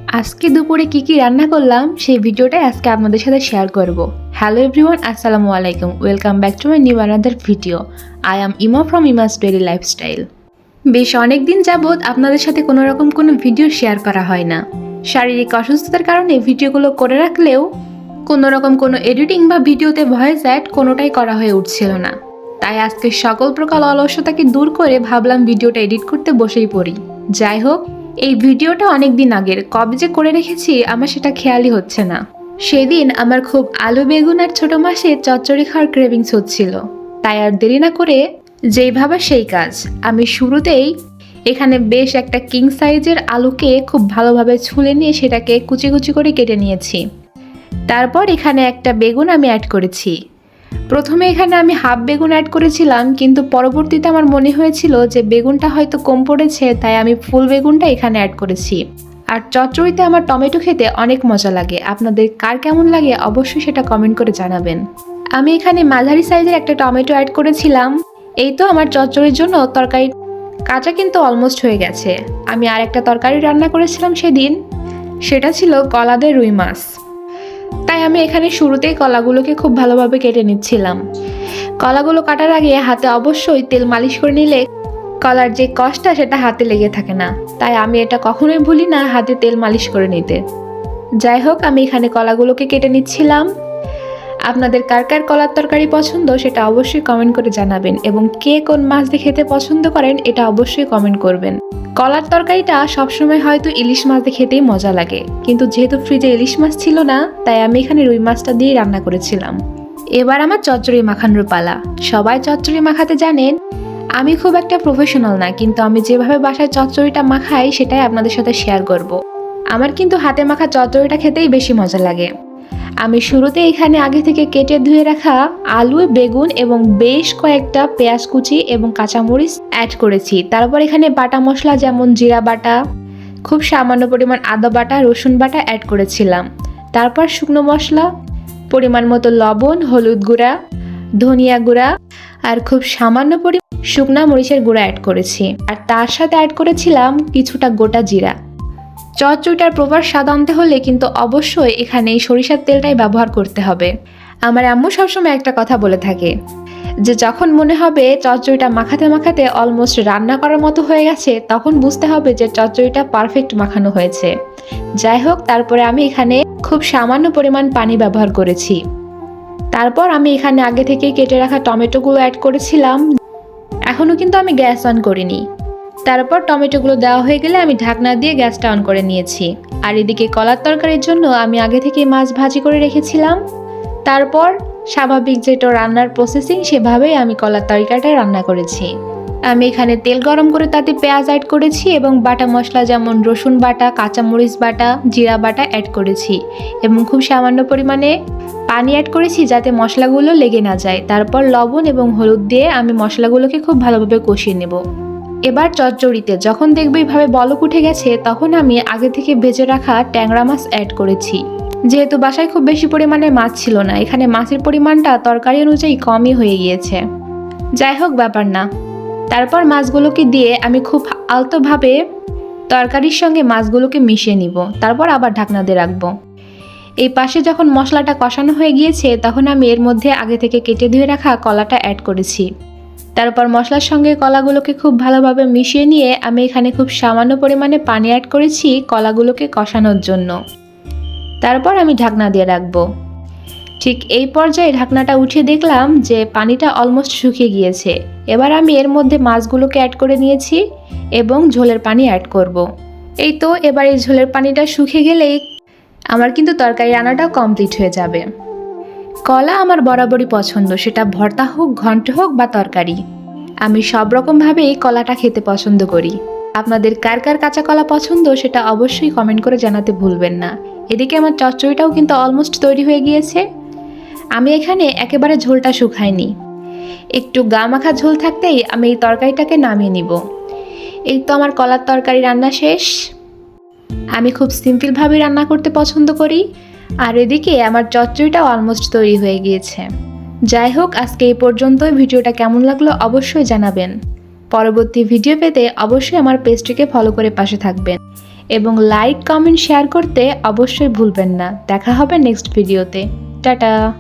আজকে দুপুরে কি রান্না করলাম সেই ভিডিওটাই আজকে আপনাদের সাথে শেয়ার করব। হ্যালো এভরিওয়ান, আসসালামু আলাইকুম, welcome back to my new another video. I am ইমা ফ্রম ইমাস ডেইলি লাইফস্টাইল। বেশ অনেক দিন যাবৎ আপনাদের সাথে কোনো রকম কোনো ভিডিও শেয়ার করা হয় না। শারীরিক অসুস্থতার কারণে ভিডিওগুলো করে রাখলেও কোনো রকম কোনো এডিটিং বা ভিডিওতে ভয়েস অ্যাড কোনোটাই করা হয়ে উঠছিল না। তাই আজকে সকল প্রকার অলসতাকে দূর করে ভাবলাম ভিডিওটা এডিট করতে বসেই পড়ি। যাই হোক, এই ভিডিওটা অনেক দিন আগের, কবে যে করে রেখেছি আমার সেটা খেয়ালই হচ্ছে না। সেদিন আমার খুব আলু বেগুন আর ছোট মাছের চচ্চড়ি খাওয়ার ক্রেভিংস হচ্ছিল, তাই আর দেরি না করে যেইভাবে সেই কাজ। আমি শুরুতেই এখানে বেশ একটা কিং সাইজের আলুকে খুব ভালোভাবে ছুলে নিয়ে সেটাকে কুচি কুচি করে কেটে নিয়েছি। তারপর এখানে একটা বেগুন আমি অ্যাড করেছি। প্রথমে এখানে আমি হাফ বেগুন অ্যাড করেছিলাম, কিন্তু পরবর্তীতে আমার মনে হয়েছিল যে বেগুনটা হয়তো কম পড়েছে, তাই আমি ফুল বেগুনটা এখানে অ্যাড করেছি। আর চচ্চড়িতে আমার টমেটো খেতে অনেক মজা লাগে। আপনাদের কার কেমন লাগে অবশ্যই সেটা কমেন্ট করে জানাবেন। আমি এখানে মাঝারি সাইজের একটা টমেটো অ্যাড করেছিলাম। এই তো আমার চচ্চড়ির জন্য তরকারি কাঁচা কিন্তু অলমোস্ট হয়ে গেছে। আমি আর একটা তরকারি রান্না করেছিলাম সেদিন, সেটা ছিল কলা দিয়ে রুই মাছ। তাই আমি এখানে শুরুতেই কলাগুলোকে খুব ভালোভাবে কেটে নিচ্ছিলাম। কলাগুলো কাটার আগে হাতে অবশ্যই তেল মালিশ করে নিলে কলার যে কষ্টটা সেটা হাতে লেগে থাকে না। তাই আমি এটা কখনোই ভুলি না হাতে তেল মালিশ করে নিতে। যাই হোক, আমি এখানে কলাগুলোকে কেটে নিচ্ছিলাম। আপনাদের কার কার কলার তরকারি পছন্দ সেটা অবশ্যই কমেন্ট করে জানাবেন, এবং কে কোন মাছ দিয়ে খেতে পছন্দ করেন এটা অবশ্যই কমেন্ট করবেন। কলার তরকারিটা সবসময় হয়তো ইলিশ মাছ দিয়ে খেতেই মজা লাগে, কিন্তু যেহেতু ফ্রিজে ইলিশ মাছ ছিল না, তাই আমি এখানে রুই মাছটা দিয়ে রান্না করেছিলাম। এবার আমার চচ্চড়ি মাখানোর পালা। সবাই চচ্চড়ি মাখাতে জানেন, আমি খুব একটা প্রফেশনাল না, কিন্তু আমি যেভাবে বাসায় চচ্চড়িটা মাখাই সেটাই আপনাদের সাথে শেয়ার করব। আমার কিন্তু হাতে মাখা চচ্চড়িটা খেতেই বেশি মজা লাগে। আমি শুরুতে এখানে আগে থেকে কেটে ধুয়ে রাখা আলু, বেগুন এবং বেশ কয়েকটা পেঁয়াজ কুচি এবং কাঁচামরিচ অ্যাড করেছি। তারপর এখানে বাটা মশলা যেমন জিরা বাটা, খুব সামান্য পরিমাণ আদা বাটা, রসুন বাটা অ্যাড করেছিলাম। তারপর শুকনো মশলা, পরিমাণ মতো লবণ, হলুদ গুঁড়া, ধনিয়া গুঁড়া আর খুব সামান্য পরিমাণ শুকনা মরিচের গুঁড়া অ্যাড করেছি। আর তার সাথে অ্যাড করেছিলাম কিছুটা গোটা জিরা। চচ্চড়িটার প্রপার স্বাদ আনতে হলে কিন্তু অবশ্যই এখানে এই সরিষার তেলটাই ব্যবহার করতে হবে। আমার আম্মু সবসময় একটা কথা বলে থাকে যে যখন মনে হবে চচ্চড়িটা মাখাতে মাখাতে অলমোস্ট রান্না করার মতো হয়ে গেছে, তখন বুঝতে হবে যে চচ্চড়িটা পারফেক্ট মাখানো হয়েছে। যাই হোক, তারপরে আমি এখানে খুব সামান্য পরিমাণ পানি ব্যবহার করেছি। তারপর আমি এখানে আগে থেকে কেটে রাখা টমেটোগুলো অ্যাড করেছিলাম। এখনও কিন্তু আমি গ্যাস অন করিনি। তারপর টমেটোগুলো দেওয়া হয়ে গেলে আমি ঢাকনা দিয়ে গ্যাসটা অন করে নিয়েছি। আর এদিকে কলার তরকারির জন্য আমি আগে থেকে মাছ ভাজি করে রেখেছিলাম। তারপর স্বাভাবিক যেটা রান্নার প্রসেসিং সেভাবেই আমি কলার তরকারিটা রান্না করেছি। আমি এখানে তেল গরম করে তাতে পেঁয়াজ অ্যাড করেছি এবং বাটা মশলা যেমন রসুন বাটা, কাঁচামরিচ বাটা, জিরা বাটা অ্যাড করেছি এবং খুব সামান্য পরিমাণে পানি অ্যাড করেছি যাতে মশলাগুলো লেগে না যায়। তারপর লবণ এবং হলুদ দিয়ে আমি মশলাগুলোকে খুব ভালোভাবে কষিয়ে নেব। এবার চচ্চড়িতে যখন দেখবে এইভাবে বলক উঠে গেছে, তখন আমি আগে থেকে ভেজে রাখা ট্যাংরা মাছ অ্যাড করেছি। যেহেতু বাসায় খুব বেশি পরিমাণে মাছ ছিল না, এখানে মাছের পরিমাণটা তরকারি অনুযায়ী কমই হয়ে গিয়েছে। যাই হোক, ব্যাপার না। তারপর মাছগুলোকে দিয়ে আমি খুব আলতোভাবে তরকারির সঙ্গে মাছগুলোকে মিশিয়ে নিব। তারপর আবার ঢাকনা দিয়ে রাখবো। এই পাশে যখন মশলাটা কষানো হয়ে গিয়েছে, তখন আমি এর মধ্যে আগে থেকে কেটে ধুয়ে রাখা কলাটা অ্যাড করেছি। তারপর মশলার সঙ্গে কলাগুলোকে খুব ভালোভাবে মিশিয়ে নিয়ে আমি এখানে খুব সামান্য পরিমাণে পানি অ্যাড করেছি কলাগুলোকে কষানোর জন্য। তারপর আমি ঢাকনা দিয়ে রাখবো। ঠিক এই পর্যায়ে ঢাকনাটা উঠিয়ে দেখলাম যে পানিটা অলমোস্ট শুকিয়ে গিয়েছে। এবার আমি এর মধ্যে মাছগুলোকে অ্যাড করে নিয়েছি এবং ঝোলের পানি অ্যাড করব। এই তো, এবার এই ঝোলের পানিটা শুকিয়ে গেলেই আমার কিন্তু তরকারি রান্নাটাও কমপ্লিট হয়ে যাবে। কলা আমার বরাবরই পছন্দ, সেটা ভর্তা হোক, ঘন্ট হোক বা তরকারি। আমি সব রকমভাবেই কলাটা খেতে পছন্দ করি। আপনাদের কার কার কাঁচা কলা পছন্দ সেটা অবশ্যই কমেন্ট করে জানাতে ভুলবেন না। এদিকে আমার চচ্চড়িটাও কিন্তু অলমোস্ট তৈরি হয়ে গিয়েছে। আমি এখানে একেবারে ঝোলটা শুকাইনি, একটু গা মাখা ঝোল থাকতেই আমি এই তরকারিটাকে নামিয়ে নিব। এই তো আমার কলার তরকারি রান্না শেষ। আমি খুব সিম্পলভাবে রান্না করতে পছন্দ করি। আর এদিকে আমার চচ্চড়িটাও অলমোস্ট তৈরি হয়ে গিয়েছে। যাই হোক, আজকে এই পর্যন্তই। ভিডিওটা কেমন লাগলো অবশ্যই জানাবেন। পরবর্তী ভিডিও পেতে অবশ্যই আমার পেজটিকে ফলো করে পাশে থাকবেন এবং লাইক কমেন্ট শেয়ার করতে অবশ্যই ভুলবেন না। দেখা হবে নেক্সট ভিডিওতে। টাটা।